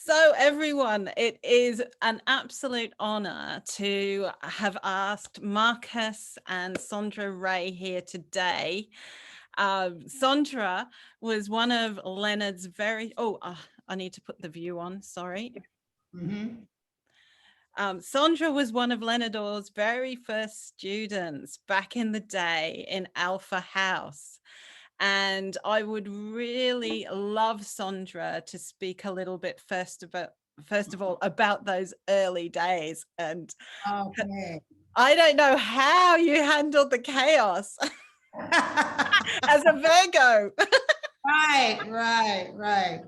So everyone, it is an absolute honor to have asked Markus and Sondra Ray here today. Sondra was one of Leonard's I need to put the view on, sorry. Mm-hmm. Sondra was one of Leonard's very first students back in the day in Alpha House. And I would really love Sondra to speak a little bit first of all about those early days. And Okay. I don't know how you handled the chaos as a Virgo. Right.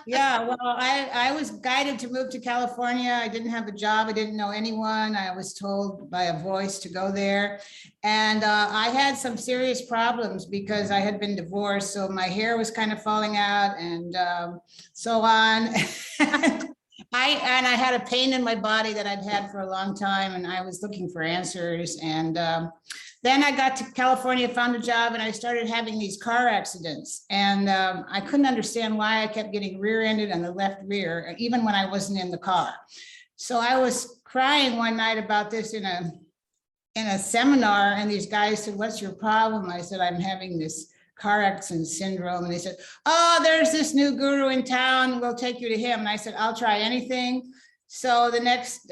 Yeah, well, I was guided to move to California. I didn't have a job. I didn't know anyone. I was told by a voice to go there. And I had some serious problems because I had been divorced. So my hair was kind of falling out and so on. I had a pain in my body that I'd had for a long time, and I was looking for answers. And then I got to California, found a job, and I started having these car accidents. And I couldn't understand why I kept getting rear-ended on the left rear, even when I wasn't in the car. So I was crying one night about this in a seminar, and these guys said, "What's your problem?" I said, "I'm having this car accident syndrome." And they said, "Oh, there's this new guru in town. We'll take you to him." And I said, "I'll try anything." So the next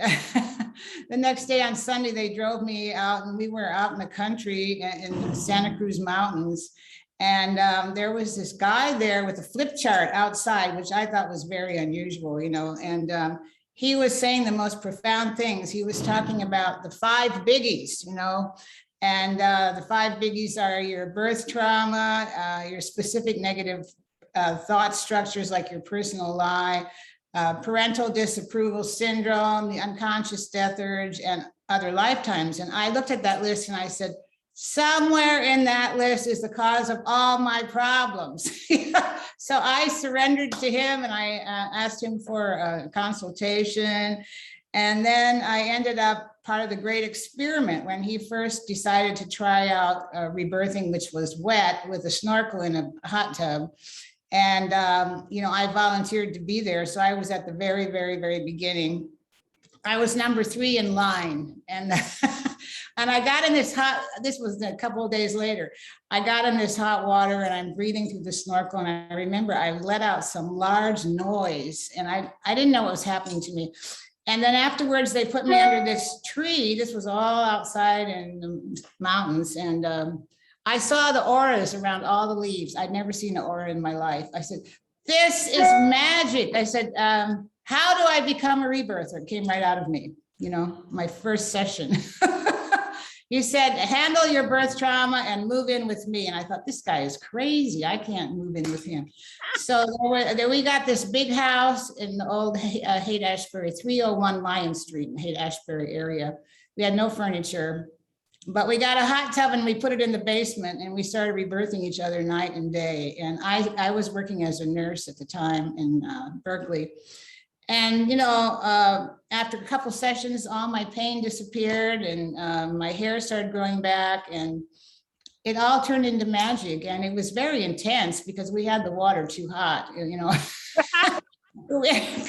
day on Sunday, they drove me out, and we were out in the country in the Santa Cruz Mountains. And there was this guy there with a flip chart outside, which I thought was very unusual, and he was saying the most profound things. He was talking about the 5 biggies, and the 5 biggies are your birth trauma, your specific negative thought structures like your personal lie, parental disapproval syndrome, the unconscious death urge, and other lifetimes. And I looked at that list and I said, somewhere in that list is the cause of all my problems. So I surrendered to him, and I asked him for a consultation. And then I ended up part of the great experiment when he first decided to try out rebirthing, which was wet with a snorkel in a hot tub. And, I volunteered to be there. So I was at the very, very, very beginning. I was number 3 in line. And, and I got in this was a couple of days later, I got in this hot water and I'm breathing through the snorkel. And I remember I let out some large noise, and I didn't know what was happening to me. And then afterwards, they put me under this tree. This was all outside in the mountains. And I saw the auras around all the leaves. I'd never seen an aura in my life. I said, "This is magic." I said, "How do I become a rebirther?" It came right out of me, my first session. He said, "Handle your birth trauma and move in with me." And I thought, this guy is crazy. I can't move in with him. So we got this big house in the old Haight-Ashbury, 301 Lion Street in Haight-Ashbury area. We had no furniture, but we got a hot tub and we put it in the basement, and we started rebirthing each other night and day. And I was working as a nurse at the time in Berkeley. And, after a couple sessions, all my pain disappeared, and my hair started growing back, and it all turned into magic. And it was very intense because we had the water too hot,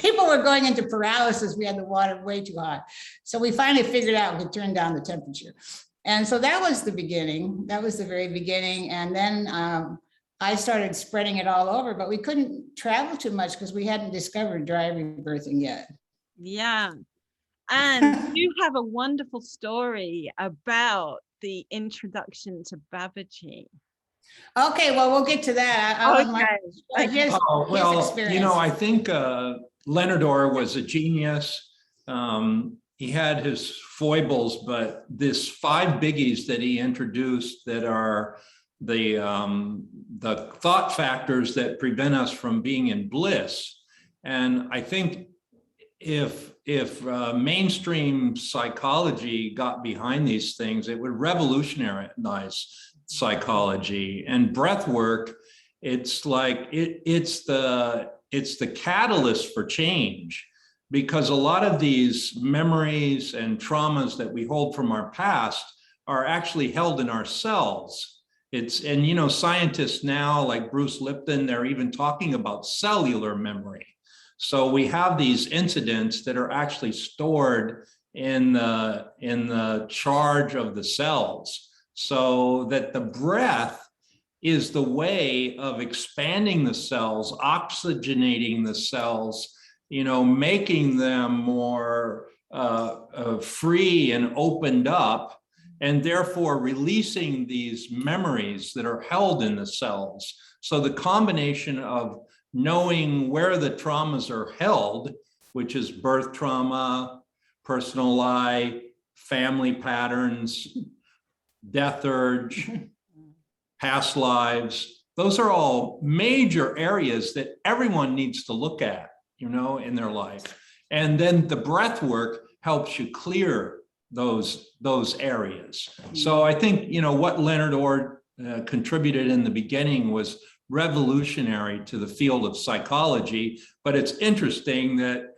People were going into paralysis. We had the water way too hot. So we finally figured out we could turn down the temperature. And so that was the beginning. That was the very beginning. And then I started spreading it all over, but we couldn't travel too much because we hadn't discovered dry rebirthing yet. Yeah. And you have a wonderful story about the introduction to Babaji. Okay, well, we'll get to that. His experience. I think Leonard was a genius. He had his foibles, but this 5 biggies that he introduced that are the thought factors that prevent us from being in bliss. And I think if mainstream psychology got behind these things, it would revolutionize psychology. And breath work, it's like it's the catalyst for change, because a lot of these memories and traumas that we hold from our past are actually held in our cells. Scientists now, like Bruce Lipton, they're even talking about cellular memory. So we have these incidents that are actually stored in the charge of the cells, so that the breath is the way of expanding the cells, oxygenating the cells, making them more free and opened up, and therefore releasing these memories that are held in the cells. So the combination of knowing where the traumas are held, which is birth trauma, personal lie, family patterns, death urge, past lives, those are all major areas that everyone needs to look at, in their life. And then the breath work helps you clear those areas. So I think, what Leonard Orr contributed in the beginning was revolutionary to the field of psychology, but it's interesting that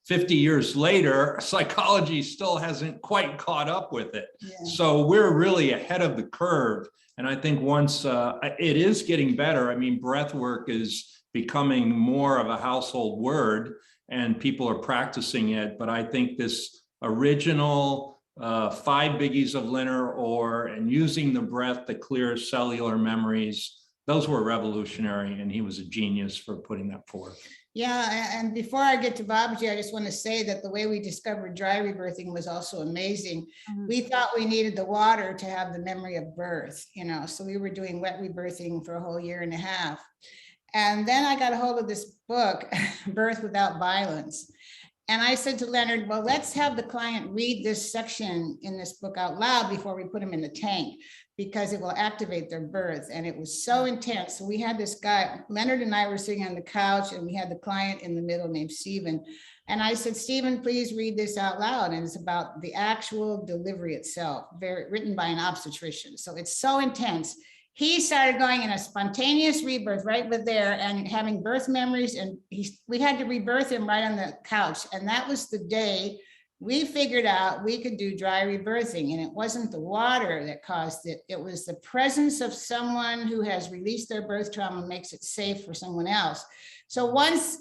50 years later, psychology still hasn't quite caught up with it. Yeah. So we're really ahead of the curve. And I think once it is getting better, breath work is becoming more of a household word and people are practicing it. But I think this original 5 biggies of Leonard Orr and using the breath to clear cellular memories, those were revolutionary, and he was a genius for putting that forth. Yeah, and before I get to Babaji, I just want to say that the way we discovered dry rebirthing was also amazing. Mm-hmm. We thought we needed the water to have the memory of birth, so we were doing wet rebirthing for a whole year and a half. And then I got a hold of this book, Birth Without Violence. And I said to Leonard, well, let's have the client read this section in this book out loud before we put them in the tank, because it will activate their birth. And it was so intense. So we had this guy, Leonard and I were sitting on the couch, and we had the client in the middle named Stephen. And I said, Stephen, please read this out loud. And it's about the actual delivery itself, written by an obstetrician. So it's so intense. He started going in a spontaneous rebirth right with there and having birth memories. And we had to rebirth him right on the couch. And that was the day we figured out we could do dry rebirthing. And it wasn't the water that caused it. It was the presence of someone who has released their birth trauma, makes it safe for someone else. So once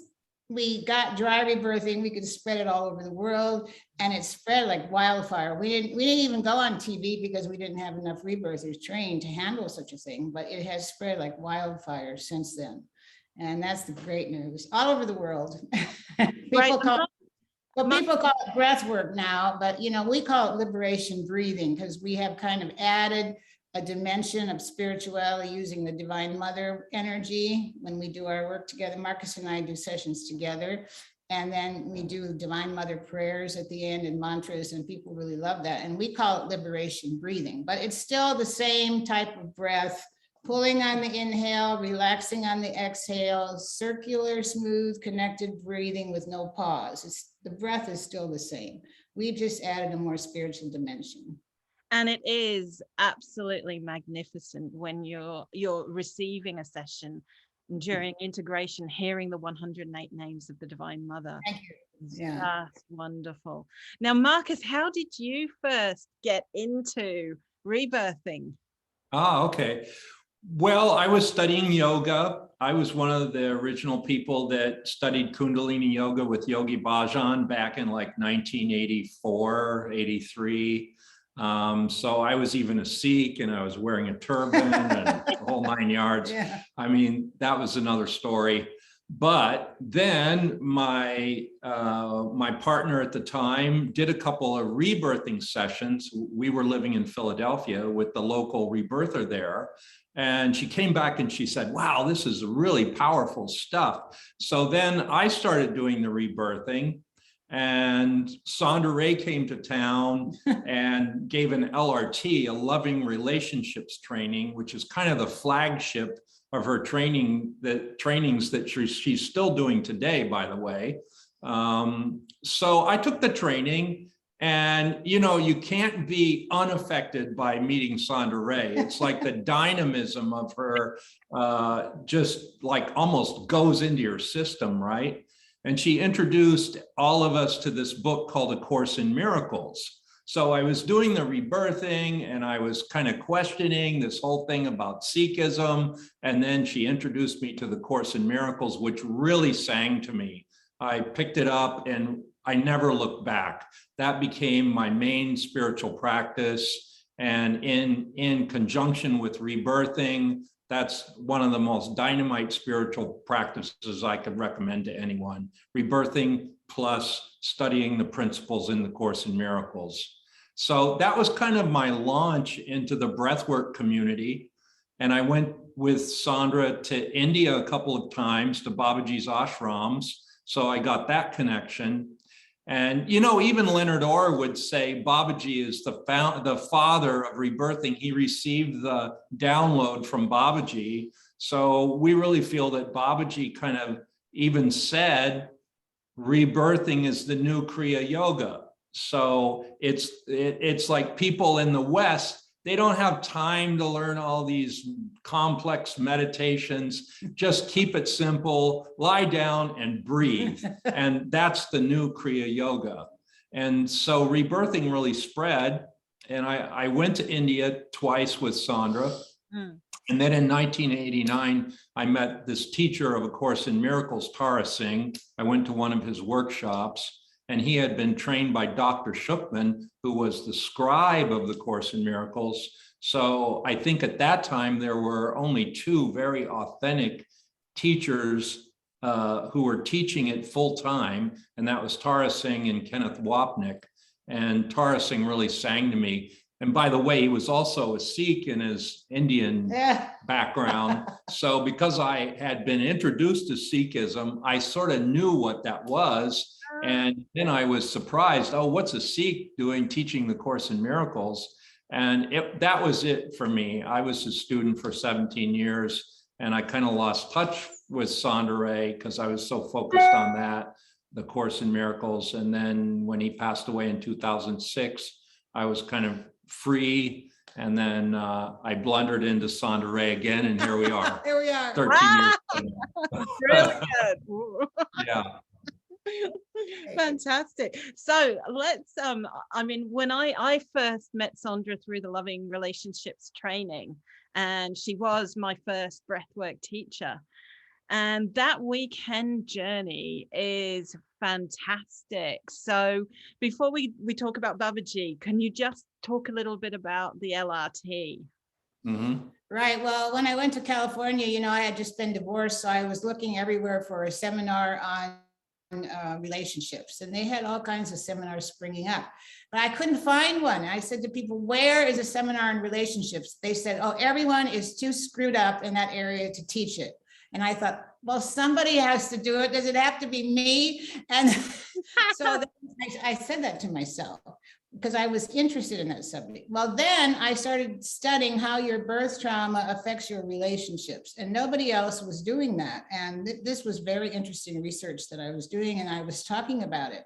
we got dry rebirthing, we could spread it all over the world, and it spread like wildfire. We didn't even go on TV because we didn't have enough rebirthers trained to handle such a thing, but it has spread like wildfire since then. And that's the great news all over the world. People call it breath work now, but we call it liberation breathing, because we have kind of added a dimension of spirituality using the Divine Mother energy when we do our work together. Marcus and I do sessions together, and then we do Divine Mother prayers at the end and mantras, and people really love that. And we call it liberation breathing, but it's still the same type of breath, pulling on the inhale, relaxing on the exhale, circular, smooth, connected breathing with no pause. The breath is still the same. We've just added a more spiritual dimension. And it is absolutely magnificent when you're receiving a session during integration, hearing the 108 names of the Divine Mother. Thank you. Yeah. That's wonderful. Now, Marcus, how did you first get into rebirthing? Okay. Well, I was studying yoga. I was one of the original people that studied Kundalini yoga with Yogi Bhajan back in like 1984, 83. So I was even a Sikh, and I was wearing a turban and the whole 9 yards. Yeah. That was another story. But then my partner at the time did a couple of rebirthing sessions. We were living in Philadelphia with the local rebirther there. And she came back and she said, wow, this is really powerful stuff. So then I started doing the rebirthing. And Sondra Ray came to town and gave an LRT, a loving relationships training, which is kind of the flagship of her trainings that she's still doing today, by the way. So I took the training, and you can't be unaffected by meeting Sondra Ray. It's like the dynamism of her just like almost goes into your system, right? And she introduced all of us to this book called A Course in Miracles. So I was doing the rebirthing and I was kind of questioning this whole thing about Sikhism. And then she introduced me to the Course in Miracles, which really sang to me. I picked it up and I never looked back. That became my main spiritual practice. And in conjunction with rebirthing, that's one of the most dynamite spiritual practices I could recommend to anyone. Rebirthing plus studying the principles in the Course in Miracles. So that was kind of my launch into the breathwork community. And I went with Sondra to India a couple of times to Babaji's ashrams. So I got that connection. And, you know, even Leonard Orr would say Babaji is the father of rebirthing. He received the download from Babaji. So we really feel that Babaji kind of even said, rebirthing is the new Kriya Yoga. So it's like people in the West, they don't have time to learn all these complex meditations. Just keep it simple, lie down and breathe. And that's the new Kriya Yoga. And so rebirthing really spread. And I went to India twice with Sondra. And then in 1989, I met this teacher of A Course in Miracles, Tara Singh. I went to one of his workshops. And he had been trained by Dr. Shukman, who was the scribe of the Course in Miracles. So I think at that time, there were only two very authentic teachers who were teaching it full time. And that was Tara Singh and Kenneth Wapnick. And Tara Singh really sang to me. And by the way, he was also a Sikh in his Indian background. So because I had been introduced to Sikhism, I sort of knew what that was. And then I was surprised, oh, what's a Sikh doing teaching the Course in Miracles? And that was it for me. I was a student for 17 years and I kind of lost touch with Sondra Ray because I was so focused on that, the Course in Miracles. And then when he passed away in 2006, I was kind of free. And then I blundered into Sondra Ray again, and here we are. Here we are. 13 years. Really good. Yeah. Fantastic. So let's I mean, when I first met Sondra through the Loving Relationships training, and she was my first breathwork teacher, and that weekend journey is fantastic. So before we talk about Babaji, can you just talk a little bit about the LRT? Right. Well, when I went to California, you know, I had just been divorced, so I was looking everywhere for a seminar on relationships, and they had all kinds of seminars springing up, but I couldn't find one. I said to people, where is a seminar on relationships? They said, oh, everyone is too screwed up in that area to teach it. And I thought, well, somebody has to do it. Does it have to be me? And so I said that to myself because I was interested in that subject. Well, then I started studying how your birth trauma affects your relationships, and nobody else was doing that. And this was very interesting research that I was doing, and I was talking about it.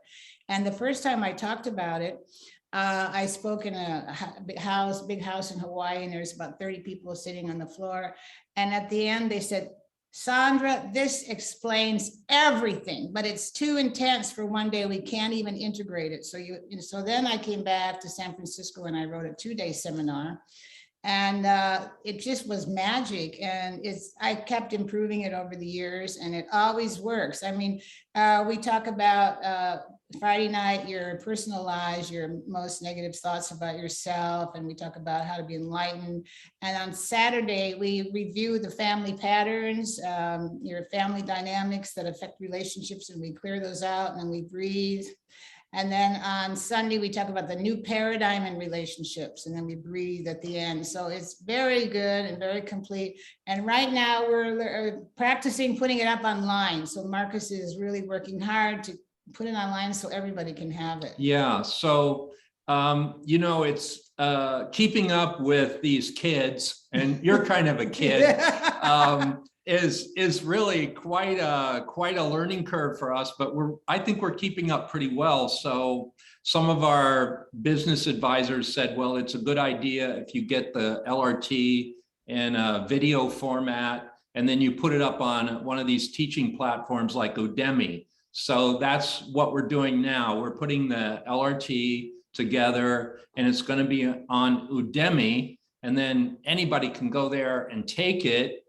And the first time I talked about it, I spoke in a big house in Hawaii, and there's about 30 people sitting on the floor. And at the end, they said, Sondra, this explains everything, but it's too intense for one day. We can't even integrate it. So then I came back to San Francisco and I wrote a 2-day seminar, and it just was magic. And I kept improving it over the years, and it always works. I mean, we talk about Friday night, your personal lies, your most negative thoughts about yourself, and we talk about how to be enlightened. And on Saturday, we review the family patterns, your family dynamics that affect relationships, and we clear those out, and then we breathe. And then on Sunday, we talk about the new paradigm in relationships, and then we breathe at the end. So it's very good and very complete. And right now we're practicing putting it up online. So Marcus is really working hard to put it online so everybody can have it. Yeah. So, you know, it's keeping up with these kids, and you're kind of a kid, is really quite a learning curve for us, but I think we're keeping up pretty well. So some of our business advisors said, well, it's a good idea if you get the LRT in a video format, and then you put it up on one of these teaching platforms like Udemy. So that's what we're doing now. We're putting the LRT together, and it's going to be on Udemy, and then anybody can go there and take it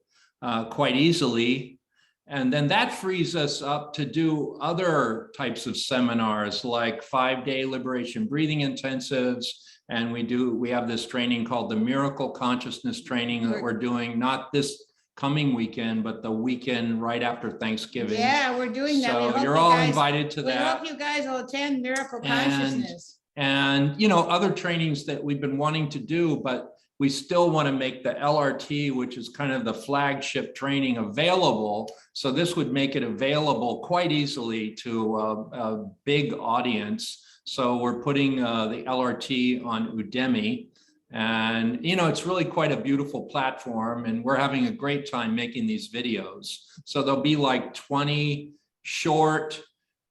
quite easily. And then that frees us up to do other types of seminars, like 5-day liberation breathing intensives. And we have this training called the Miracle Consciousness training that we're doing, not this coming weekend, but the weekend right after Thanksgiving. Yeah, we're doing that. So you're all invited to that. We hope you guys will attend Miracle Consciousness. And you know, other trainings that we've been wanting to do, but we still want to make the LRT, which is kind of the flagship training, available. So this would make it available quite easily to a big audience. So we're putting the LRT on Udemy, and you know, it's really quite a beautiful platform, and we're having a great time making these videos. So there'll be like 20 short,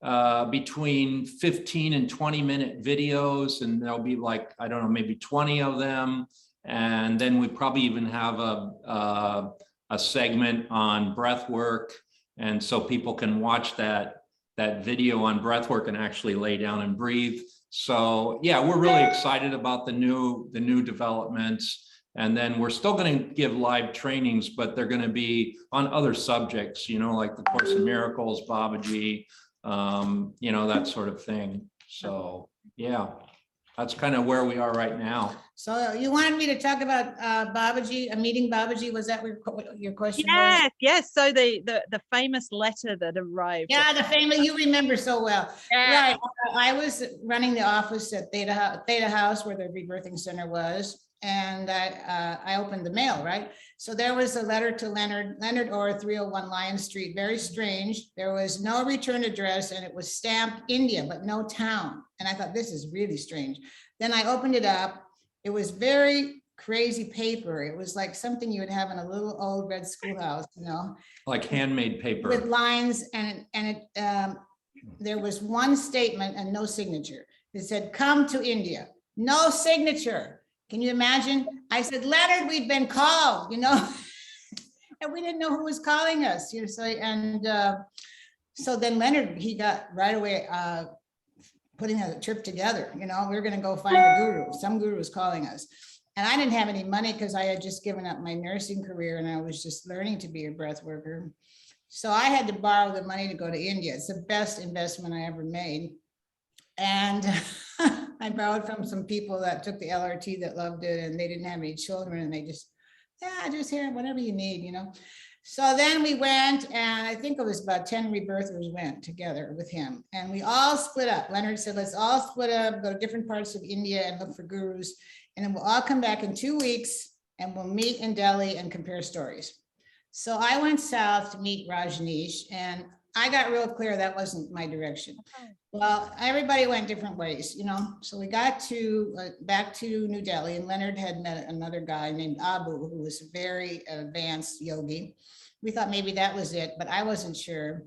between 15 and 20-minute videos, and there'll be like, I don't know, maybe 20 of them. And then we probably even have a segment on breath work, and so people can watch that video on breath work and actually lay down and breathe. So yeah, we're really excited about the new developments. And then we're still going to give live trainings, but they're going to be on other subjects, you know, like the Course in Miracles, Babaji, you know, that sort of thing. So yeah, that's kind of where we are right now. So you wanted me to talk about Babaji, meeting Babaji. Was that your question? Yes, yes. So the famous letter that arrived. Yeah, the famous, you remember so well. Yeah. Right. I was running the office at Theta House, where the Rebirthing Center was. And I opened the mail, right? So there was a letter to Leonard Orr, 301 Lion Street, very strange. There was no return address, and it was stamped India, but no town. And I thought, this is really strange. Then I opened it up. It was very crazy paper. It was like something you would have in a little old red schoolhouse, you know? Like handmade paper. With lines, and there was one statement and no signature. It said, come to India. No signature. Can you imagine? I said, Leonard, we've been called, you know, and we didn't know who was calling us, you know. So then Leonard, he got right away putting a trip together. You know, we were going to go find a guru. Some guru was calling us, and I didn't have any money because I had just given up my nursing career and I was just learning to be a breath worker. So I had to borrow the money to go to India. It's the best investment I ever made. And I borrowed from some people that took the LRT that loved it, and they didn't have any children, and they just, yeah, just here, whatever you need, you know. So then we went, and I think it was about 10 rebirthers went together with him, and we all split up. Leonard said, let's all split up, go to different parts of India and look for gurus, and then we'll all come back in 2 weeks and we'll meet in Delhi and compare stories. So I went south to meet Rajneesh, and I got real clear that wasn't my direction. Well, everybody went different ways, you know. So we got to back to New Delhi, and Leonard had met another guy named Abu, who was a very advanced yogi. We thought maybe that was it, but I wasn't sure.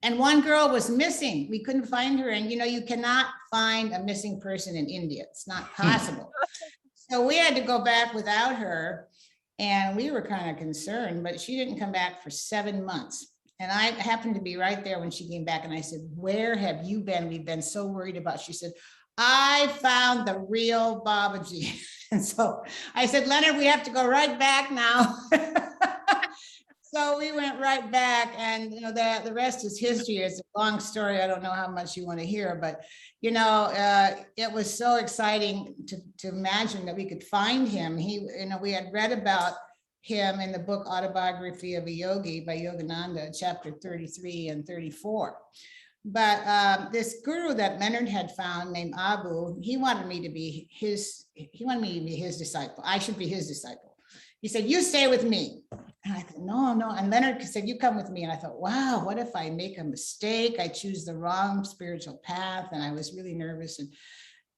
And one girl was missing. We couldn't find her. And you know, you cannot find a missing person in India. It's not possible. So we had to go back without her. And we were kind of concerned, but she didn't come back for 7 months. And I happened to be right there when she came back, and I said, where have you been? We've been so worried about. She said, I found the real Babaji. And so I said, Leonard, we have to go right back now. So we went right back, and you know, the rest is history. It's a long story. I don't know how much you want to hear, but you know, it was so exciting to imagine that we could find him. You know, we had read about him in the book Autobiography of a Yogi by Yogananda, chapter 33 and 34. But this guru that Leonard had found named Abu, he wanted me to be his disciple. I should be his disciple. He said, you stay with me. And I thought, no. And Leonard said, you come with me. And I thought, wow, what if I make a mistake? I choose the wrong spiritual path. And I was really nervous. And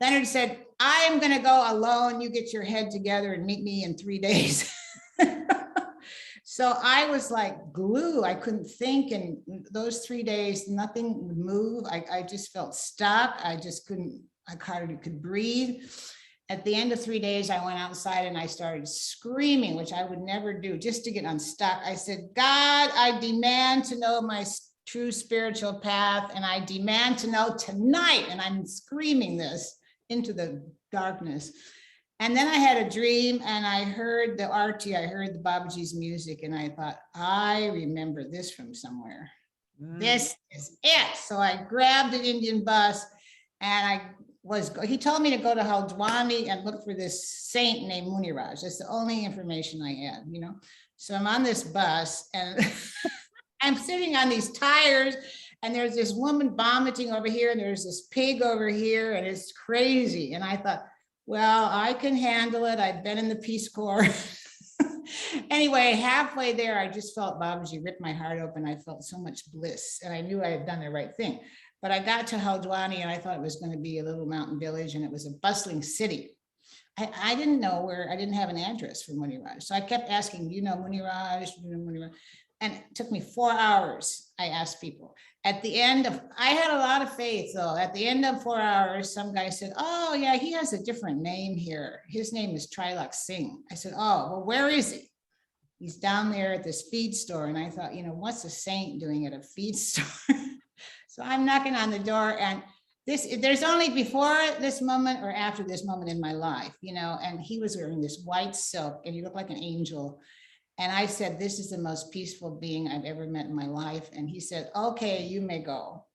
Leonard said, I am going to go alone. You get your head together and meet me in 3 days. So I was like glue. I couldn't think. And those 3 days, nothing would move. I just felt stuck. I just couldn't, I hardly could breathe. At the end of 3 days, I went outside and I started screaming, which I would never do, just to get unstuck. I said, God, I demand to know my true spiritual path, and I demand to know tonight. And I'm screaming this into the darkness. And then I had a dream and I heard the arti, I heard the Babaji's music, and I thought, I remember this from somewhere. This is it. So I grabbed an Indian bus and he told me to go to Haldwani and look for this saint named Muniraj. That's the only information I had, you know. So I'm on this bus and I'm sitting on these tires, and there's this woman vomiting over here, and there's this pig over here, and it's crazy. And I thought, well, I can handle it. I've been in the Peace Corps. Anyway, halfway there, I just felt Babaji rip my heart open. I felt so much bliss, and I knew I had done the right thing. But I got to Haldwani, and I thought it was going to be a little mountain village, and it was a bustling city. I didn't know where, I didn't have an address for Muniraj. So I kept asking, you know Muniraj, you know Muniraj? And it took me 4 hours. I asked people. At the end of, I had a lot of faith though. At the end of 4 hours, some guy said, oh yeah, he has a different name here. His name is Trilak Singh. I said, oh, well, where is he? He's down there at this feed store. And I thought, you know, what's a saint doing at a feed store? So I'm knocking on the door, and there's only before this moment or after this moment in my life, you know, and he was wearing this white silk and he looked like an angel. And I said, this is the most peaceful being I've ever met in my life. And he said, okay, you may go.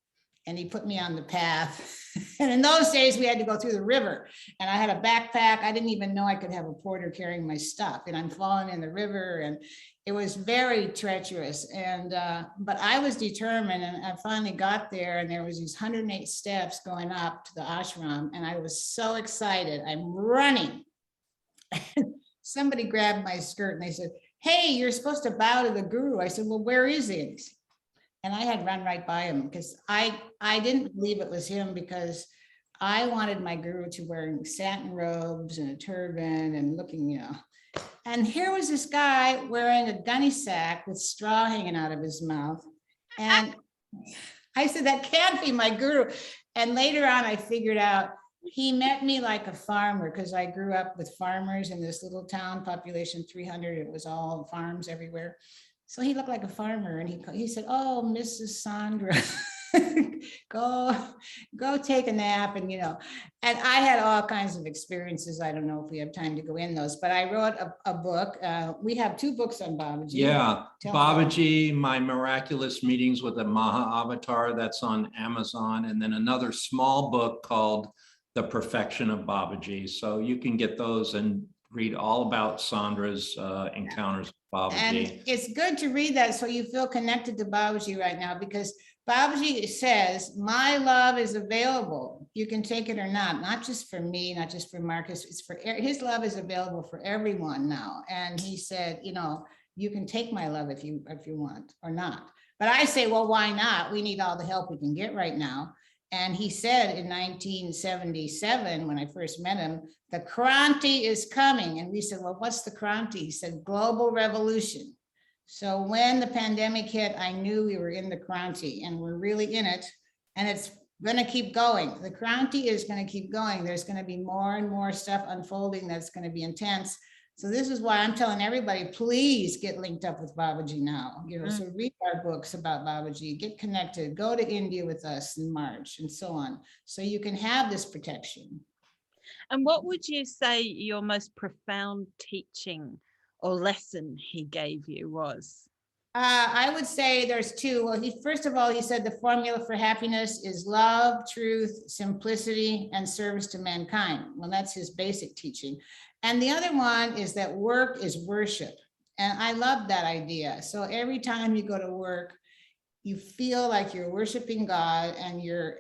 And he put me on the path. And in those days, we had to go through the river. And I had a backpack. I didn't even know I could have a porter carrying my stuff. And I'm falling in the river. And it was very treacherous. And but I was determined. And I finally got there. And there was these 108 steps going up to the ashram. And I was so excited. I'm running. Somebody grabbed my skirt and they said, hey, you're supposed to bow to the guru. I said, well, where is he? And I had run right by him because I didn't believe it was him, because I wanted my guru to wear satin robes and a turban and looking, you know. And here was this guy wearing a gunny sack with straw hanging out of his mouth. And I said, that can't be my guru. And later on, I figured out he met me like a farmer, because I grew up with farmers in this little town, population 300. It was all farms everywhere. So he looked like a farmer, and he said, oh, Mrs. Sondra, go take a nap. And, you know, and I had all kinds of experiences. I don't know if we have time to go in those, but I wrote a book. We have 2 books on Babaji. Yeah, Babaji, My Miraculous Meetings with the Maha Avatar, that's on Amazon. And then another small book called The Perfection of Babaji. So you can get those and read all about Sondra's encounters with Babaji. And it's good to read that so you feel connected to Babaji right now, because Babaji says, my love is available. You can take it or not just for me, not just for Marcus. It's for his love is available for everyone now. And he said, you know, you can take my love if you want or not. But I say, well, why not? We need all the help we can get right now. And he said in 1977, when I first met him, the Kranti is coming. And we said, well, what's the Kranti? He said, global revolution. So when the pandemic hit, I knew we were in the Kranti, and we're really in it. And it's going to keep going. The Kranti is going to keep going. There's going to be more and more stuff unfolding that's going to be intense. So this is why I'm telling everybody, please get linked up with Babaji now. You know, so read our books about Babaji, get connected, go to India with us in March, and so on, so you can have this protection. And what would you say your most profound teaching or lesson he gave you was? I would say there's 2. Well, first of all, he said the formula for happiness is love, truth, simplicity, and service to mankind. Well, that's his basic teaching. And the other one is that work is worship. And I love that idea. So every time you go to work, you feel like you're worshiping God, and your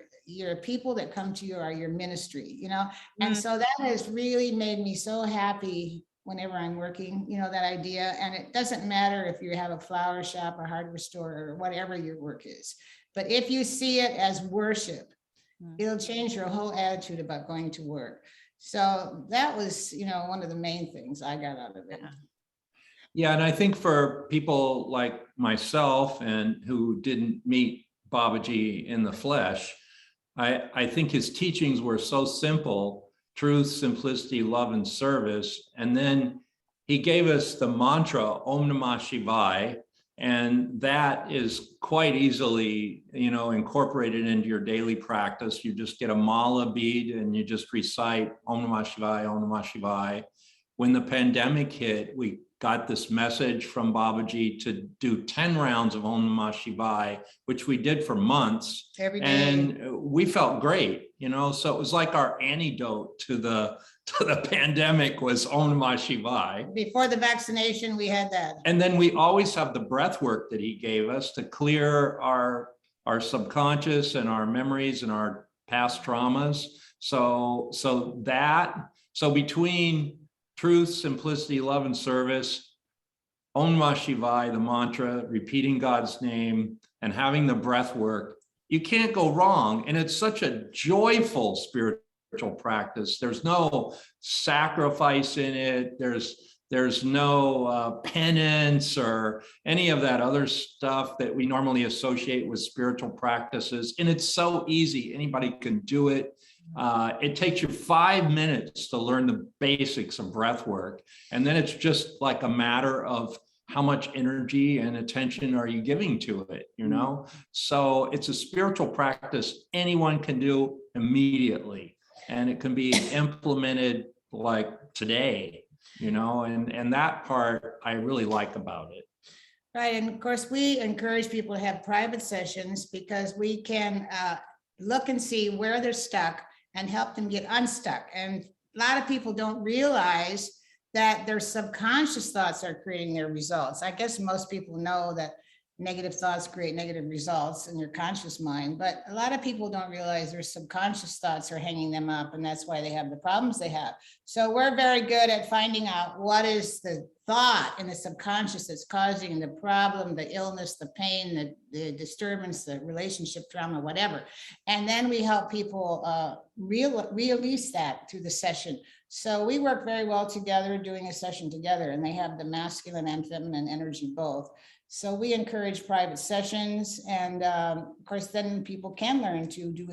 people that come to you are your ministry, you know? And so that has really made me so happy whenever I'm working, you know, that idea. And it doesn't matter if you have a flower shop or hardware store or whatever your work is. But if you see it as worship, it'll change your whole attitude about going to work. So that was, you know, one of the main things I got out of it. Yeah, and I think for people like myself and who didn't meet Babaji in the flesh, I think his teachings were so simple: truth, simplicity, love, and service. And then he gave us the mantra, Om Namah Shivaya, And that is quite easily, incorporated into your daily practice. You just get a mala bead and you just recite Om Namah Shivaya, Om Namah Shivaya. When the pandemic hit, we got this message from Babaji to do 10 rounds of Om Namah Shivaya, which we did for months. Every day. And we felt great, so it was like our antidote to the pandemic was Om Namah Shivaya. Before the vaccination, we had that. And then we always have the breath work that he gave us to clear our subconscious and our memories and our past traumas. So between truth, simplicity, love, and service, Om Namah Shivaya, the mantra, repeating God's name, and having the breath work, you can't go wrong. And it's such a joyful spiritual practice. There's no sacrifice in it. There's no penance or any of that other stuff that we normally associate with spiritual practices. And it's so easy. Anybody can do it. It takes you 5 minutes to learn the basics of breath work. And then it's just like a matter of how much energy and attention are you giving to it, So it's a spiritual practice anyone can do immediately. And it can be implemented like today, and that part I really like about it. Right. And of course, we encourage people to have private sessions because we can look and see where they're stuck and help them get unstuck. And a lot of people don't realize that their subconscious thoughts are creating their results. I guess most people know that negative thoughts create negative results in your conscious mind, but a lot of people don't realize their subconscious thoughts are hanging them up, and that's why they have the problems they have. So we're very good at finding out what is the thought in the subconscious that's causing the problem, the illness, the pain, the disturbance, the relationship trauma, whatever. And then we help people release that through the session. So we work very well together, doing a session together, and they have the masculine and feminine energy both. So we encourage private sessions, and of course, then people can learn to do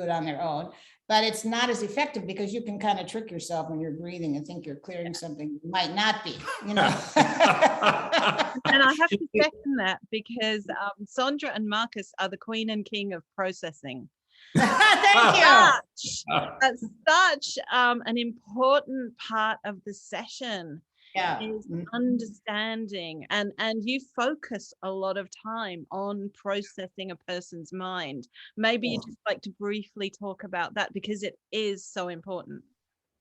it on their own. But it's not as effective because you can kind of trick yourself when you're breathing and think you're clearing something you might not be, And I have to second that because Sondra and Markus are the queen and king of processing. Thank you. That's such an important part of the session. Yeah. Is understanding, and you focus a lot of time on processing a person's mind. Maybe you'd just like to briefly talk about that because it is so important.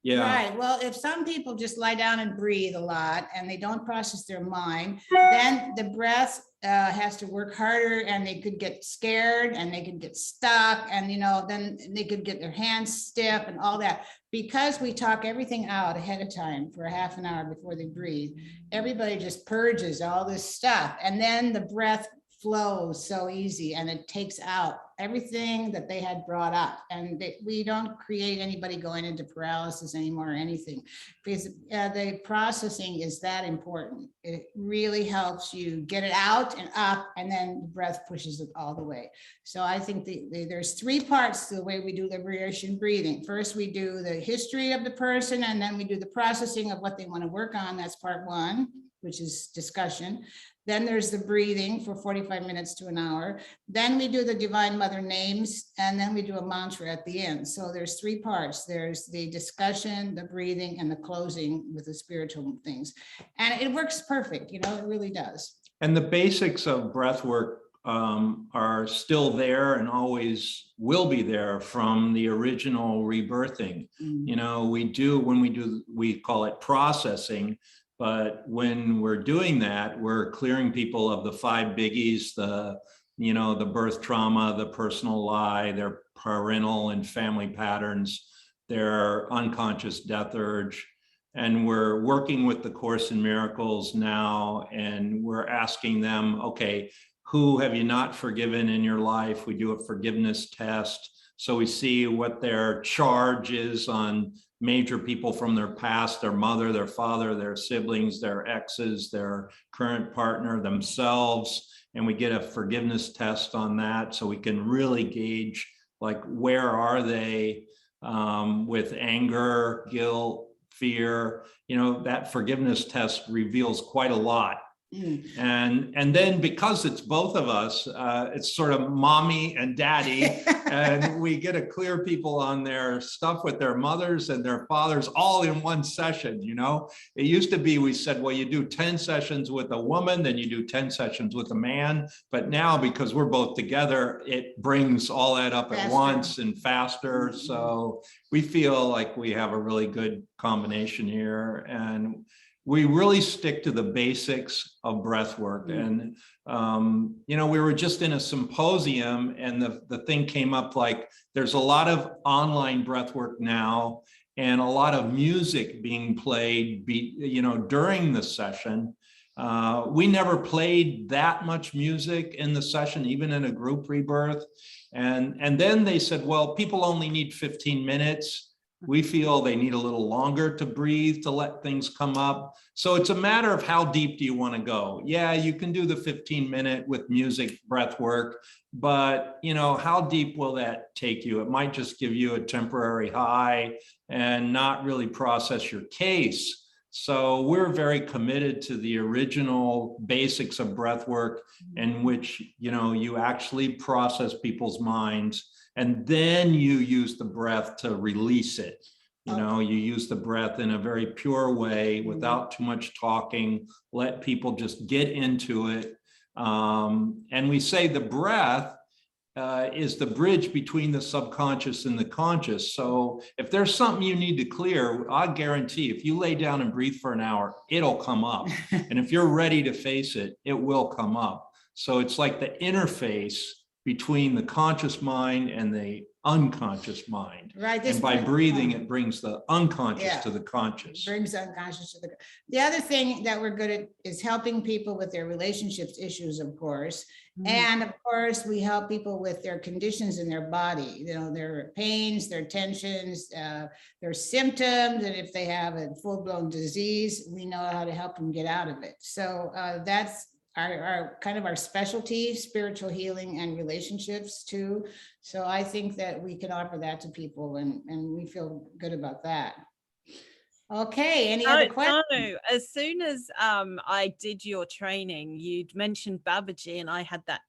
Yeah. Right. Well, if some people just lie down and breathe a lot and they don't process their mind, then the breath has to work harder, and they could get scared and they could get stuck, and then they could get their hands stiff and all that. Because we talk everything out ahead of time for a half an hour before they breathe, everybody just purges all this stuff, and then the breath flows so easy, and it takes out everything that they had brought up, and we don't create anybody going into paralysis anymore or anything, because the processing is that important. It really helps you get it out and up, and then the breath pushes it all the way. So I think there's 3 parts to the way we do liberation breathing. First, we do the history of the person, and then we do the processing of what they want to work on. That's part 1, which is discussion. Then there's the breathing for 45 minutes to an hour. Then we do the Divine Mother names, and then we do a mantra at the end. So there's 3 parts. There's the discussion, the breathing, and the closing with the spiritual things. And it works perfect, it really does. And the basics of breath work are still there and always will be there from the original Rebirthing. We call it processing. But when we're doing that, we're clearing people of the 5 biggies, the birth trauma, the personal lie, their parental and family patterns, their unconscious death urge. And we're working with the Course in Miracles now, and we're asking them, okay, who have you not forgiven in your life? We do a forgiveness test. So we see what their charge is on major people from their past, their mother, their father, their siblings, their exes, their current partner, themselves. And we get a forgiveness test on that, so we can really gauge, like, where are they with anger, guilt, fear. That forgiveness test reveals quite a lot And then because it's both of us, it's sort of mommy and daddy, and we get to clear people on their stuff with their mothers and their fathers all in one session. You know, it used to be, we said, well, you do 10 sessions with a woman, then you do 10 sessions with a man. But now, because we're both together, it brings all that up at once and faster. So we feel like we have a really good combination here, and we really stick to the basics of breath work. And, you know, we were just in a symposium, and the thing came up, like, there's a lot of online breath work now and a lot of music being played, you know, during the session. We never played that much music in the session, even in a group rebirth. And then they said, well, people only need 15 minutes. We feel they need a little longer to breathe, to let things come up. So it's a matter of how deep do you want to go? Yeah, you can do the 15-minute with music breath work, but you know, how deep will that take you? It might just give you a temporary high and not really process your case. So we're very committed to the original basics of breath work, in which, you know, you actually process people's minds, and then you use the breath to release it. You know, you use the breath in a very pure way without too much talking, let people just get into it. And we say the breath is the bridge between the subconscious and the conscious. So if there's something you need to clear, I guarantee if you lay down and breathe for an hour, it'll come up. And if you're ready to face it, it will come up. So it's like the interface between the conscious mind and the unconscious mind. Right. And by breathing, it brings the unconscious to the conscious. Brings the unconscious to the other thing that we're good at is helping people with their relationships issues, of course. And of course, we help people with their conditions in their body, you know, their pains, their tensions, their symptoms. And if they have a full-blown disease, we know how to help them get out of it. So that's our kind of our specialty, spiritual healing and relationships too. So I think that we can offer that to people, and we feel good about that. Okay, any other questions? No. As soon as I did your training, you'd mentioned Babaji, and I had that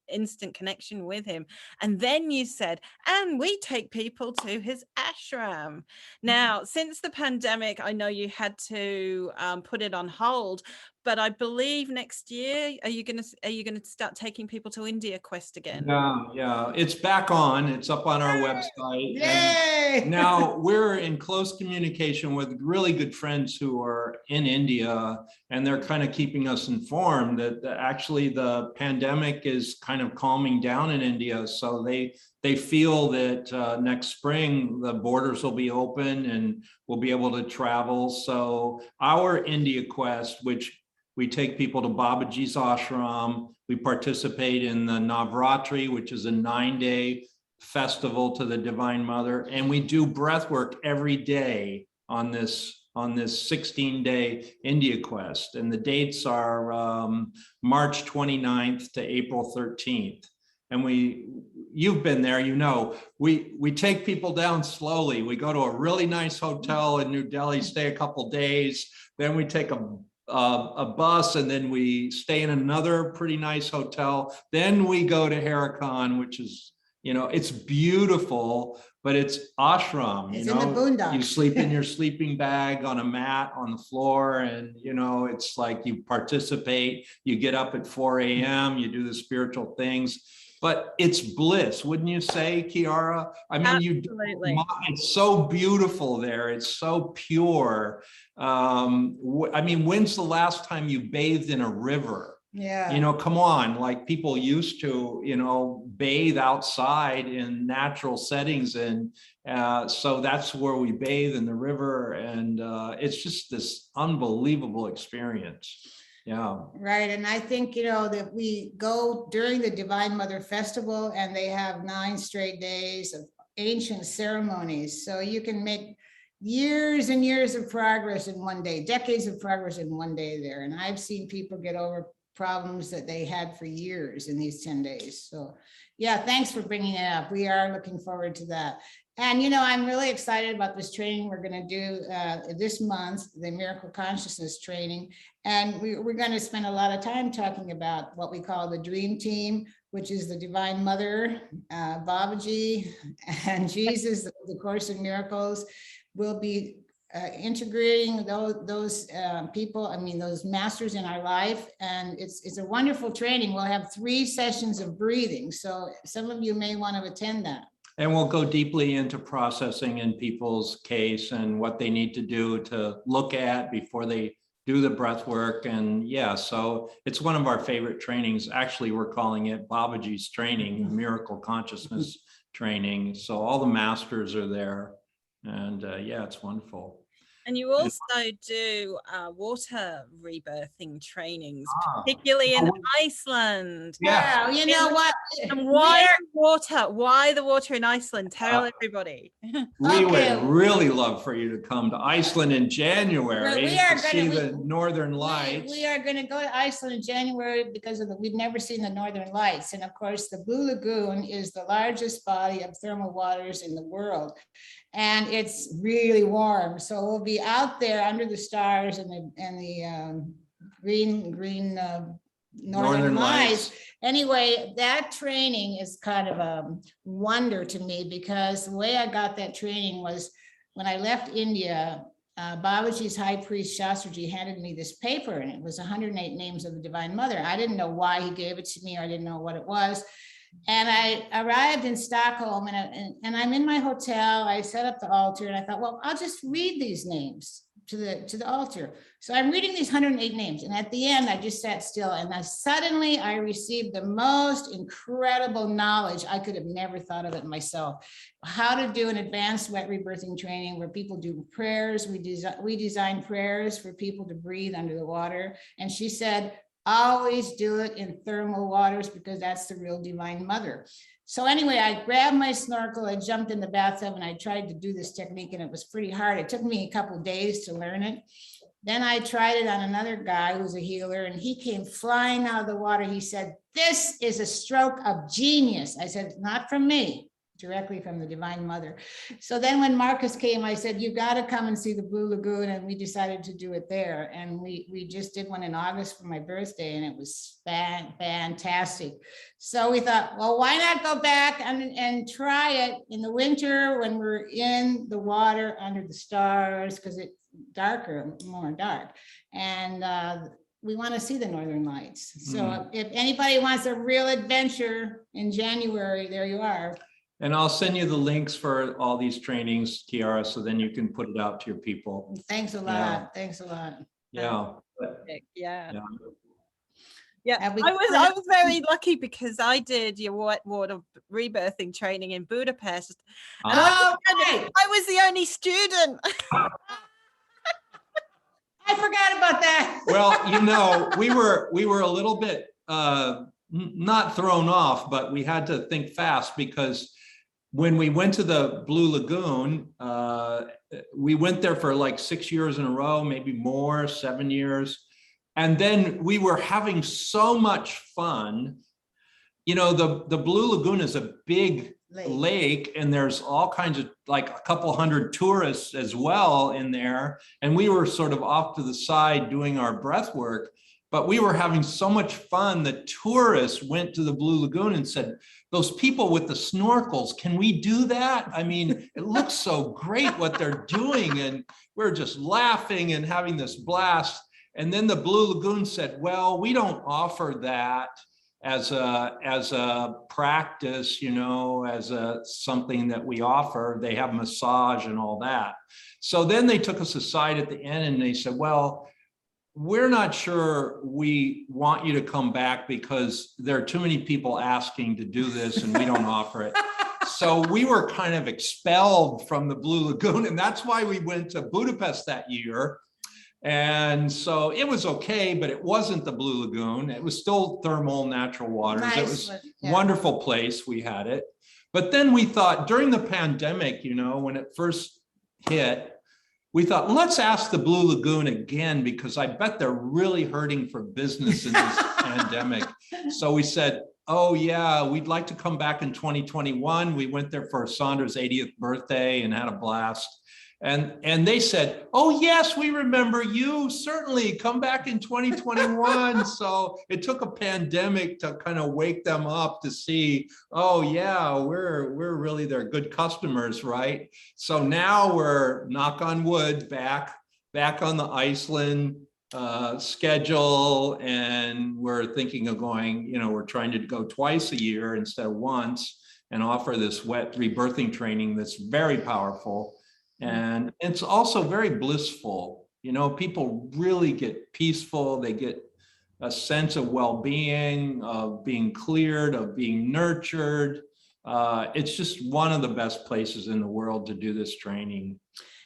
instant connection with him. And then you said, and we take people to his ashram. Now, since the pandemic, I know you had to put it on hold, but I believe next year, are you going to start taking people to India Quest again? Yeah, it's back on. It's up on our website. Yay! And now we're in close communication with really good friends who are in India, and they're kind of keeping us informed that actually the pandemic is kind of calming down in India. So they feel that next spring the borders will be open and we'll be able to travel. So our India Quest, which we take people to Babaji's ashram. We participate in the Navaratri, which is a 9-day festival to the Divine Mother. And we do breath work every day on this 16-day India Quest. And the dates are March 29th to April 13th. And you've been there, you know, we take people down slowly. We go to a really nice hotel in New Delhi, stay a couple days, then we take a bus, and then we stay in another pretty nice hotel. Then we go to Harakan, which is, you know, it's beautiful, but it's ashram. It's in the boondocks. You sleep in your sleeping bag on a mat on the floor, and you know, it's like you participate. You get up at 4 a.m. You do the spiritual things. But it's bliss, wouldn't you say, Kiara? I mean, absolutely. It's so beautiful there. It's so pure. I mean, when's the last time you bathed in a river? Yeah. You know, come on, like people used to, you know, bathe outside in natural settings. And so that's where we bathe, in the river. And it's just this unbelievable experience. Yeah. Right. And I think, you know, that we go during the Divine Mother Festival, and they have 9 straight days of ancient ceremonies. So you can make years and years of progress in one day, decades of progress in one day there. And I've seen people get over problems that they had for years in these 10 days. So yeah, thanks for bringing it up. We are looking forward to that. And, you know, I'm really excited about this training we're going to do this month, the Miracle Consciousness training. And we're going to spend a lot of time talking about what we call the Dream Team, which is the Divine Mother, Babaji, and Jesus, the Course in Miracles. Will be integrating those people, I mean, those masters in our life. And it's a wonderful training. We'll have 3 sessions of breathing. So some of you may want to attend that. And we'll go deeply into processing in people's case and what they need to do to look at before they do the breath work. And yeah, so it's one of our favorite trainings. Actually, we're calling it Babaji's training, Miracle Consciousness training. So all the masters are there. And yeah, it's wonderful. And you also do water rebirthing trainings, particularly in Iceland. Yeah, you know what? And why the water in Iceland? Tell everybody. We would really love for you to come to Iceland in January to see the Northern Lights. We are going to go to Iceland in January because we've never seen the Northern Lights. And of course, the Blue Lagoon is the largest body of thermal waters in the world. And it's really warm. So we'll be out there under the stars and the green Northern Lights. Anyway, that training is kind of a wonder to me, because the way I got that training was when I left India. Babaji's high priest Shastriji handed me this paper, and it was 108 names of the Divine Mother. I didn't know why he gave it to me, or I didn't know what it was. And I arrived in Stockholm, and I'm in my hotel. I set up the altar, and I thought, well, I'll just read these names to the altar. So I'm reading these 108 names, and at the end, I just sat still, and suddenly I received the most incredible knowledge. I could have never thought of it myself. How to do an advanced wet rebirthing training where people do prayers. We design prayers for people to breathe under the water. And she said, always do it in thermal waters, because that's the real Divine Mother. So anyway, I grabbed my snorkel, I jumped in the bathtub, and I tried to do this technique, and it was pretty hard. It took me a couple of days to learn it. Then I tried it on another guy who's a healer, and he came flying out of the water. He said, "This is a stroke of genius." I said, "Not from me, directly from the Divine Mother." So then when Marcus came, I said, "You got to come and see the Blue Lagoon." And we decided to do it there. And we just did one in August for my birthday, and it was fantastic. So we thought, well, why not go back and try it in the winter when we're in the water under the stars, because it's darker, more dark. And we want to see the Northern Lights. So if anybody wants a real adventure in January, there you are. And I'll send you the links for all these trainings, Kiara, so then you can put it out to your people. Thanks a lot. Yeah. Thanks a lot. Yeah. Yeah. I was very lucky, because I did your white water rebirthing training in Budapest. And I was the only student. I forgot about that. Well, you know, we were a little bit not thrown off, but we had to think fast, because when we went to the Blue Lagoon, we went there for like 6 years in a row, maybe more, 7 years. And then we were having so much fun. You know, the Blue Lagoon is a big lake, and there's all kinds of, like, a couple hundred tourists as well in there. And we were sort of off to the side doing our breath work. But we were having so much fun that tourists went to the Blue Lagoon and said, "Those people with the snorkels, can we do that? I mean, it looks so great what they're doing." And we're just laughing and having this blast. And then the Blue Lagoon said, "Well, we don't offer that as a practice, you know, as something that we offer. They have massage and all that." So then they took us aside at the end, and they said, "Well, we're not sure we want you to come back, because there are too many people asking to do this, and we don't offer it." So we were kind of expelled from the Blue Lagoon, and that's why we went to Budapest that year. And so it was okay, but it wasn't the Blue Lagoon. It was still thermal natural waters. Nice. It was a wonderful place. We had it. But then we thought, during the pandemic, you know, when it first hit, we thought, let's ask the Blue Lagoon again, because I bet they're really hurting for business in this pandemic. So we said, oh yeah, we'd like to come back in 2021. We went there for Sondra's 80th birthday and had a blast. And they said, oh yes, we remember you, certainly come back in 2021. So it took a pandemic to kind of wake them up to see, oh yeah, we're really their good customers, right? So now we're, knock on wood, back on the Iceland schedule, and we're thinking of going, we're trying to go twice a year instead of once, and offer this wet rebirthing training that's very powerful. And it's also very blissful. People really get peaceful. They get a sense of well-being, of being cleared, of being nurtured. It's just one of the best places in the world to do this training.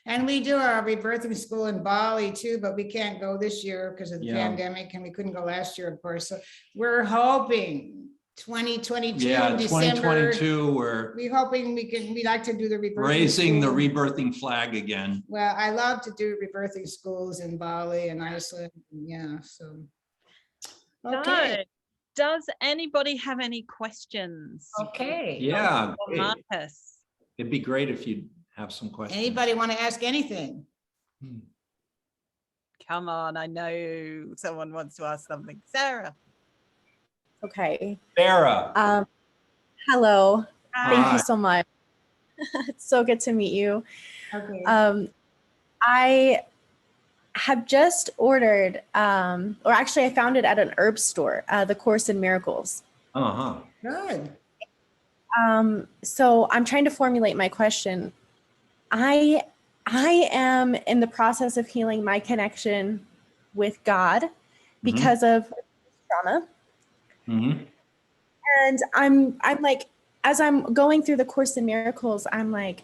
And we do our rebirthing school in Bali too, but we can't go this year because of the pandemic, and we couldn't go last year, of course. So we're hoping 2022 in December. 2022, we're hoping we'd like to do the rebirthing raising school. the rebirthing flag again. Well, I love to do rebirthing schools in Bali and Iceland. Yeah, so. Okay. So, does anybody have any questions? Okay. Yeah. Markus. It'd be great if you'd have some questions. Anybody want to ask anything? Come on, I know someone wants to ask something. Sarah. Okay. Sarah. Hello. Hi. Thank you so much. It's so good to meet you. Okay. I have just ordered, or actually I found it at an herb store, the Course in Miracles. Good. So I'm trying to formulate my question. I am in the process of healing my connection with God because of trauma. And I'm like, as I'm going through the Course in Miracles, I'm like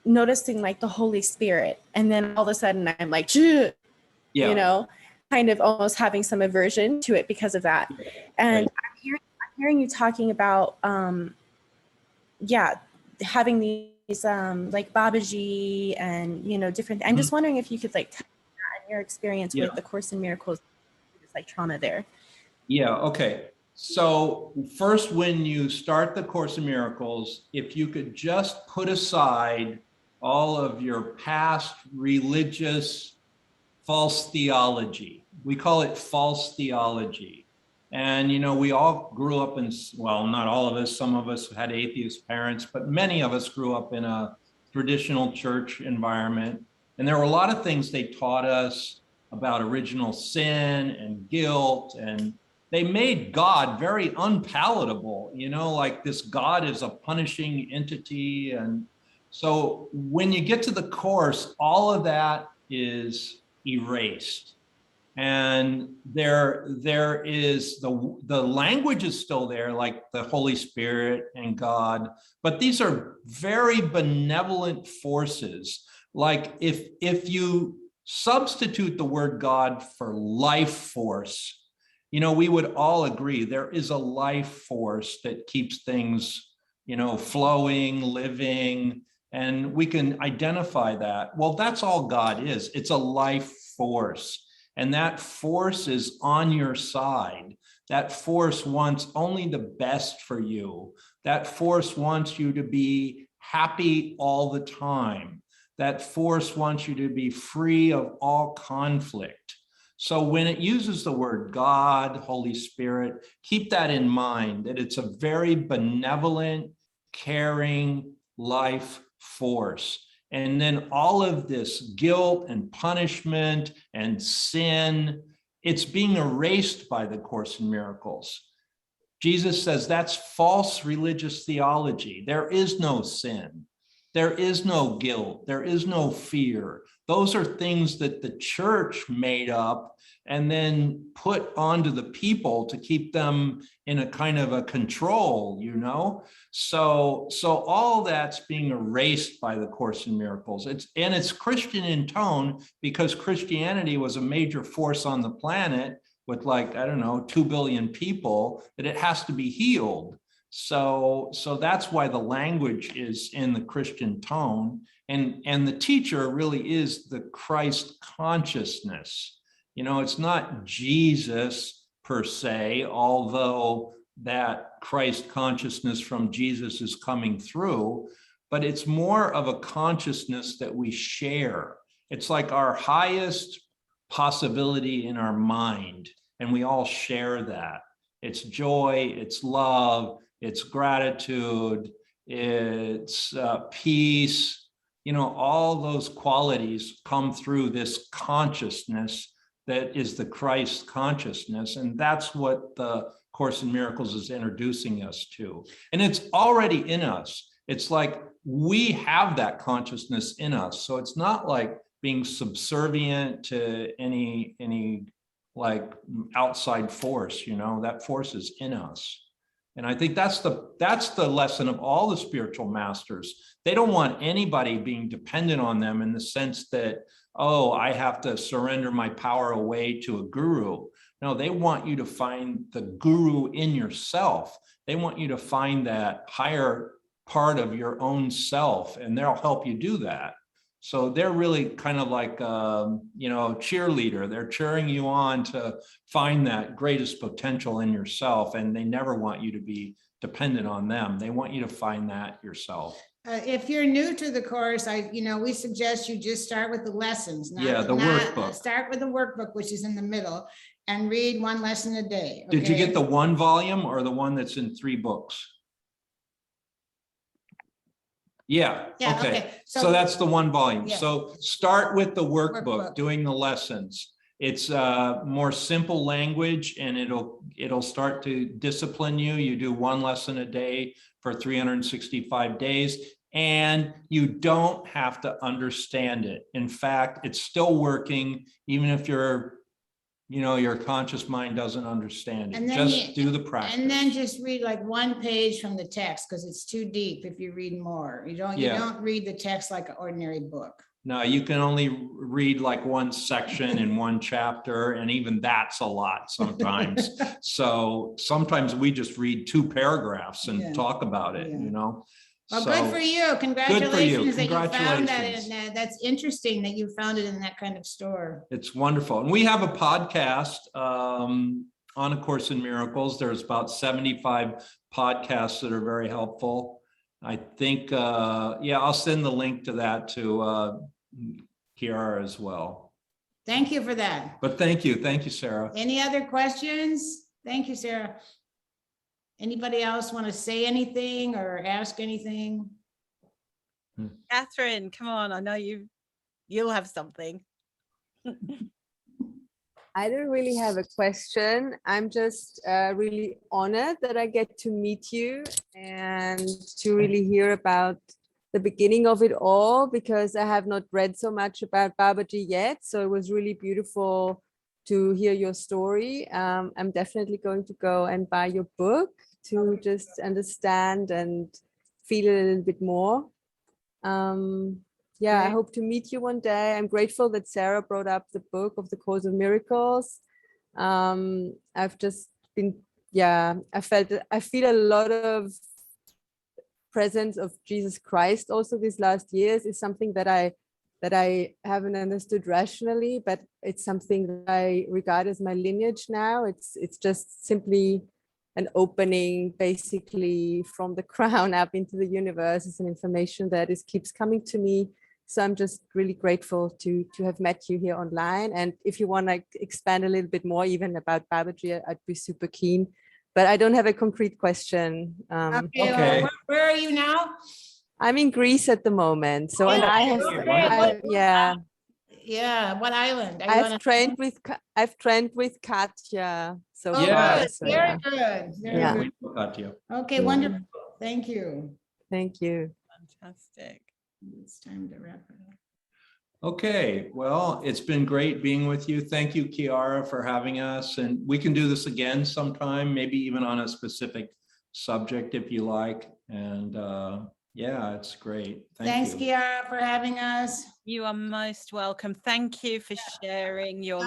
noticing like the Holy Spirit. And then all of a sudden I'm like, kind of almost having some aversion to it because of that. And I'm hearing you talking about, having these like Babaji and, different, I'm just wondering if you could like tell me that and your experience with the Course in Miracles, like trauma there. Yeah, okay. So first, when you start the Course in Miracles, if you could just put aside all of your past religious false theology. We call it false theology. And, we all grew up in, well, not all of us, some of us had atheist parents, but many of us grew up in a traditional church environment. And there were a lot of things they taught us about original sin and guilt, and they made God very unpalatable, like this God is a punishing entity. And so when you get to the Course, all of that is erased. And there is the language is still there, like the Holy Spirit and God, but these are very benevolent forces. Like if you substitute the word God for life force, we would all agree there is a life force that keeps things, flowing, living, and we can identify that. Well, that's all God is. It's a life force. And that force is on your side. That force wants only the best for you. That force wants you to be happy all the time. That force wants you to be free of all conflict. So when it uses the word God, Holy Spirit, keep that in mind, that it's a very benevolent, caring life force. And then all of this guilt and punishment and sin, it's being erased by the Course in Miracles. Jesus says that's false religious theology. There is no sin. There is no guilt. There is no fear. Those are things that the church made up and then put onto the people to keep them in a kind of a control, So all that's being erased by the Course in Miracles. It's Christian in tone, because Christianity was a major force on the planet with 2 billion people, that it has to be healed. So that's why the language is in the Christian tone, and the teacher really is the Christ consciousness. It's not Jesus per se, although that Christ consciousness from Jesus is coming through, but it's more of a consciousness that we share. It's like our highest possibility in our mind, and we all share that. It's joy, it's love, it's gratitude, it's peace. You know, all those qualities come through this consciousness that is the Christ consciousness. And that's what the Course in Miracles is introducing us to. And it's already in us. It's like we have that consciousness in us. So it's not like being subservient to any like outside force, you know, that force is in us. And I think that's the lesson of all the spiritual masters. They don't want anybody being dependent on them in the sense that, oh, I have to surrender my power away to a guru. No, they want you to find the guru in yourself. They want you to find that higher part of your own self, and they'll help you do that. So they're really kind of like, you know, cheerleader. They're cheering you on to find that greatest potential in yourself, and they never want you to be dependent on them. They want you to find that yourself. If you're new to the course, we suggest you just start with the lessons. Workbook. Start with the workbook, which is in the middle, and read one lesson a day. Okay? Did you get the one volume or the one that's in 3 books? Yeah. Okay. So that's the one volume. Yeah. So start with the workbook, doing the lessons. It's more simple language, and it'll start to discipline you. You do 1 lesson a day for 365 days, and you don't have to understand it. In fact, it's still working, even if your conscious mind doesn't understand it. Just do the practice. And then just read like 1 page from the text, because it's too deep if you read more. You don't read the text like an ordinary book. No, you can only read like 1 section in 1 chapter, and even that's a lot sometimes. So sometimes we just read 2 paragraphs and talk about it, you know. Well, good for you. Congratulations that you found that. Congratulations. That's interesting that you found it in that kind of store. It's wonderful. And we have a podcast on A Course in Miracles. There's about 75 podcasts that are very helpful. I think, I'll send the link to that to Kiara as well. Thank you for that. But thank you, Sarah. Any other questions? Thank you, Sarah. Anybody else want to say anything or ask anything? Catherine, come on. I know you'll have something. I don't really have a question. I'm just really honored that I get to meet you and to really hear about the beginning of it all, because I have not read so much about Babaji yet. So it was really beautiful to hear your story. I'm definitely going to go and buy your book to just understand and feel it a little bit more. I hope to meet you one day. I'm grateful that Sarah brought up the book of the Course of Miracles. I've just been, I feel a lot of presence of Jesus Christ also these last years. Is something that I haven't understood rationally, but it's something that I regard as my lineage now. It's just simply an opening basically from the crown up into the universe. It's an information that keeps coming to me. So I'm just really grateful to have met you here online. And if you want to expand a little bit more even about Babaji, I'd be super keen. But I don't have a concrete question. Okay. Where are you now? I'm in Greece at the moment. So and I have what island? I've trained with Katya. So very good. Very good. Katya. Okay, wonderful. Thank you. Thank you. Fantastic. It's time to wrap it up. Okay, well, it's been great being with you. Thank you, Kiara, for having us. And we can do this again sometime, maybe even on a specific subject if you like. And it's great. Thanks, Kiara, for having us. You are most welcome. Thank you for sharing your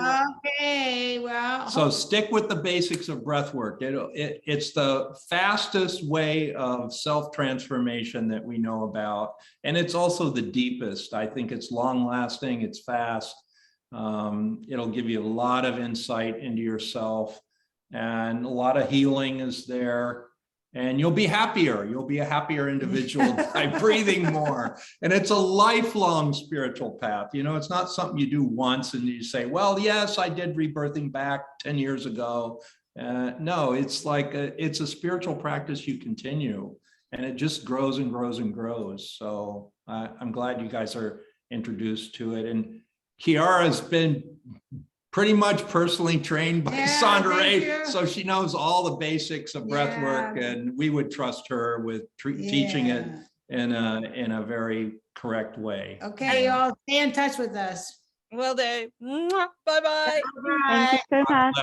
Okay, well. So stick with the basics of breath work. It's the fastest way of self-transformation that we know about. And it's also the deepest. I think it's long-lasting, it's fast. It'll give you a lot of insight into yourself. and a lot of healing is there. And you'll be happier. You'll be a happier individual by breathing more. And it's a lifelong spiritual path. You know, it's not something you do once and you say, well, yes, I did rebirthing back 10 years ago. No, it's like it's a spiritual practice you continue, and it just grows and grows and grows. So I'm glad you guys are introduced to it. And Kiara's been pretty much personally trained by Sondra Ray, so she knows all the basics of breath work, and we would trust her with teaching it in a very correct way. Okay, y'all stay in touch with us. Will do. Bye-bye. Thank you so much.